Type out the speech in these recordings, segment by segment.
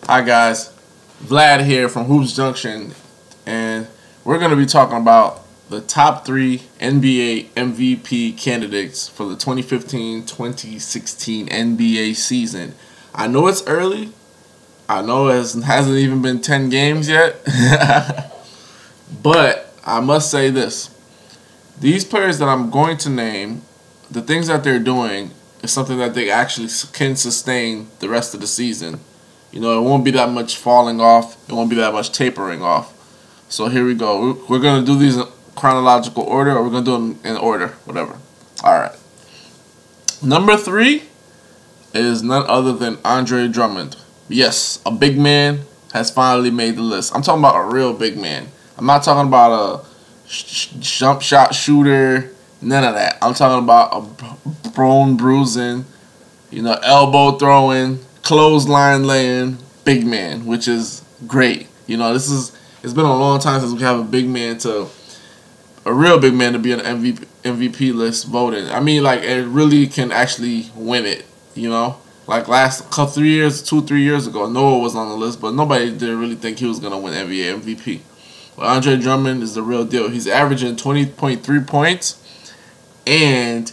Hi guys, Vlad here from Hoops Junction, and we're going to be talking about the top 3 NBA MVP candidates for the 2015-2016 NBA season. I know it's early. I know it hasn't even been 10 games yet. But I must say this. These players that I'm going to name, the things that they're doing is something that they actually can sustain the rest of the season. You know, it won't be that much falling off. It won't be that much tapering off. So here we go. We're going to do these in chronological order, or we're going to do them in order, whatever. All right. Number 3 is none other than Andre Drummond. Yes, a big man has finally made the list. I'm talking about a real big man. I'm not talking about a jump shot shooter, none of that. I'm talking about a bone bruising, elbow throwing, clothesline laying big man, which is great. It's been a long time since we have a real big man to be on the MVP list voted. I mean, like, it really can actually win it, Like last 2-3 years ago, Noah was on the list, but nobody didn't really think he was going to win NBA MVP. Well, Andre Drummond is the real deal. He's averaging 20.3 points, and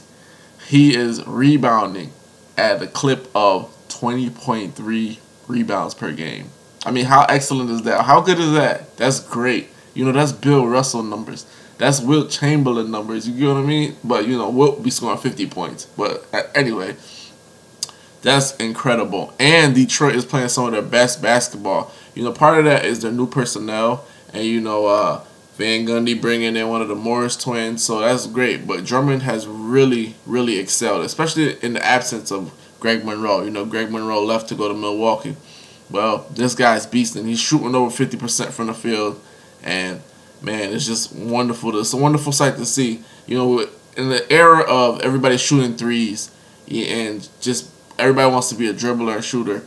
he is rebounding at a clip of 20.3 rebounds per game. I mean, how excellent is that? How good is that? That's great. That's Bill Russell numbers. That's Wilt Chamberlain numbers. You get what I mean? But, Wilt be scoring 50 points. But anyway, that's incredible. And Detroit is playing some of their best basketball. Part of that is their new personnel. And, Van Gundy bringing in one of the Morris twins. So that's great. But Drummond has really, really excelled, especially in the absence of Greg Monroe. Greg Monroe left to go to Milwaukee. Well, this guy's beasting. He's shooting over 50% from the field. And, man, it's just wonderful. It's a wonderful sight to see. In the era of everybody shooting threes and just everybody wants to be a dribbler and shooter,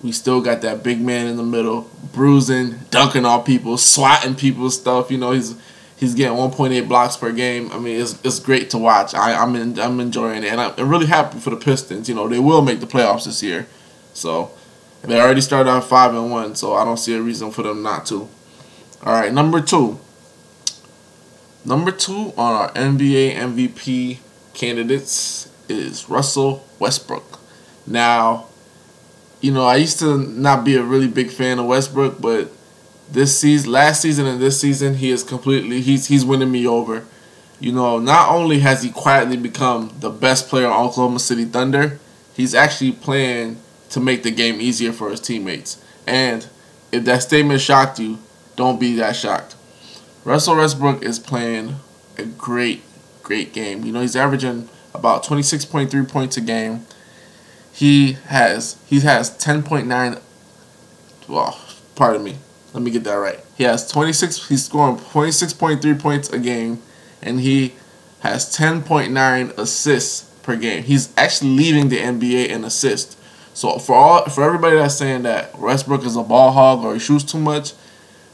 we still got that big man in the middle, bruising, dunking on people, swatting people's stuff. He's getting 1.8 blocks per game. I mean, it's great to watch. I'm enjoying it, and I'm really happy for the Pistons. They will make the playoffs this year, so they already started out 5-1. So I don't see a reason for them not to. All right, number 2. Number 2 on our NBA MVP candidates is Russell Westbrook. Now, I used to not be a really big fan of Westbrook, but last season and this season, he's winning me over. Not only has he quietly become the best player on Oklahoma City Thunder, he's actually playing to make the game easier for his teammates. And if that statement shocked you, don't be that shocked. Russell Westbrook is playing a great, great game. He's averaging about 26.3 points a game. He has 10.9. Well, pardon me. Let me get that right. He's scoring 26.3 points a game, and he has 10.9 assists per game. He's actually leading the NBA in assists. So for everybody that's saying that Westbrook is a ball hog or he shoots too much,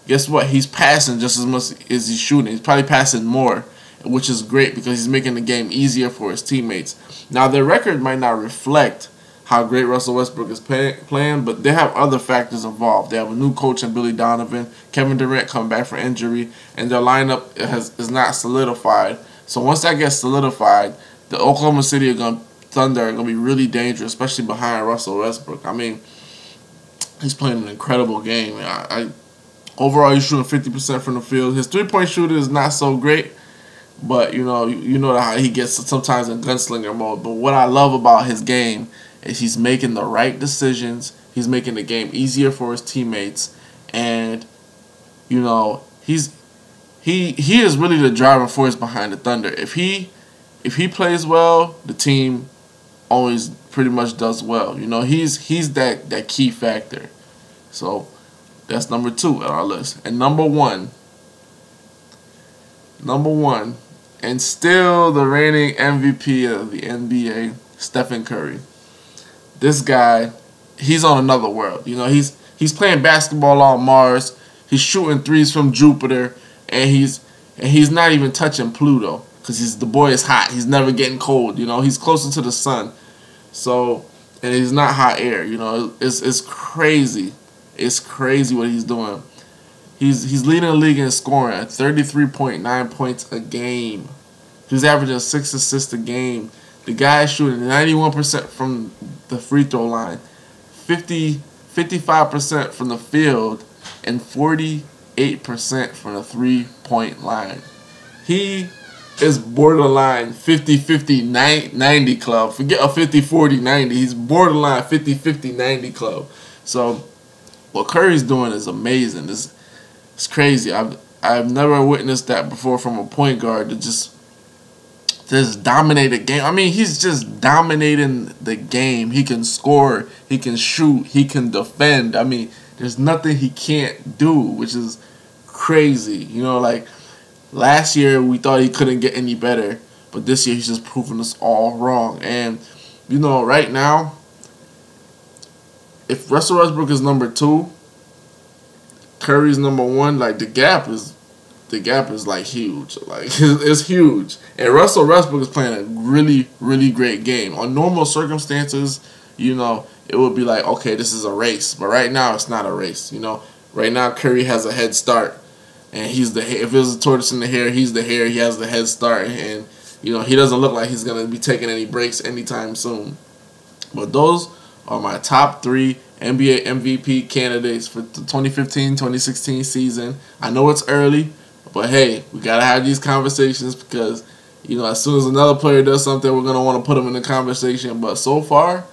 guess what? He's passing just as much as he's shooting. He's probably passing more, which is great because he's making the game easier for his teammates. Now, their record might not reflect how great Russell Westbrook is playing, but they have other factors involved. They have a new coach in Billy Donovan. Kevin Durant coming back from injury, and their lineup is not solidified. So once that gets solidified, the Oklahoma City Thunder are going to be really dangerous, especially behind Russell Westbrook. I mean, he's playing an incredible game. Overall, he's shooting 50% from the field. His three-point shooter is not so great, but you know how he gets sometimes in gunslinger mode. But what I love about his game is he's making the right decisions. He's making the game easier for his teammates, and he is really the driving force behind the Thunder. If he plays well, the team always pretty much does well. He's that key factor. So that's number 2 on our list. And number one, and still the reigning MVP of the NBA, Stephen Curry. This guy, he's on another world. He's playing basketball on Mars. He's shooting threes from Jupiter, and he's not even touching Pluto because the boy is hot. He's never getting cold. He's closer to the sun. So, and he's not hot air. It's crazy. It's crazy what he's doing. He's leading the league in scoring at 33.9 points a game. He's averaging 6 assists a game. The guy is shooting 91% from the free throw line, 55% from the field, and 48% from the 3-point line. He is borderline 50-50-90 club. Forget a 50-40-90. He's borderline 50-50-90 club. So what Curry's doing is amazing. It's crazy. I've never witnessed that before from a point guard to just dominate a game. I mean, he's just dominating the game. He can score, he can shoot, he can defend. I mean, there's nothing he can't do, which is crazy. You know, like last year we thought he couldn't get any better, but this year he's just proving us all wrong. And you know, right now, if Russell Westbrook is number 2, Curry's number 1, like the gap is like huge. Like it's huge. And Russell Westbrook is playing a really, really great game. On normal circumstances, you know, it would be like, okay, this is a race. But right now, it's not a race. You know, right now Curry has a head start, and he's the if it was a tortoise in the hair, he's the hair. He has the head start, and you know he doesn't look like he's gonna be taking any breaks anytime soon. But those are my top 3 NBA MVP candidates for the 2015-2016 season. I know it's early, but hey, we gotta have these conversations because, you know, as soon as another player does something, we're gonna want to put them in the conversation. But so far,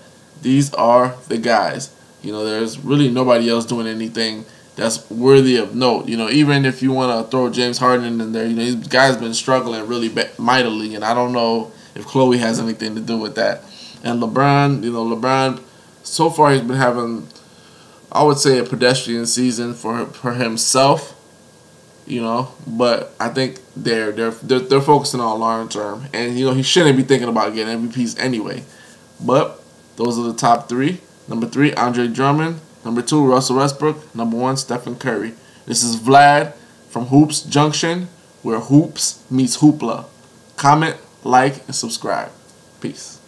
these are the guys. You know, there's really nobody else doing anything that's worthy of note. You know, even if you want to throw James Harden in there, you know, this guy's been struggling really mightily, and I don't know if Chloe has anything to do with that. And LeBron, you know, LeBron, so far he's been having, I would say, a pedestrian season for himself. You know, but I think they're focusing on long term, and you know he shouldn't be thinking about getting MVPs anyway. But those are the top 3. Number 3, Andre Drummond. Number 2, Russell Westbrook. Number 1, Stephen Curry. This is Vlad from Hoops Junction, where hoops meets hoopla. Comment, like, and subscribe. Peace.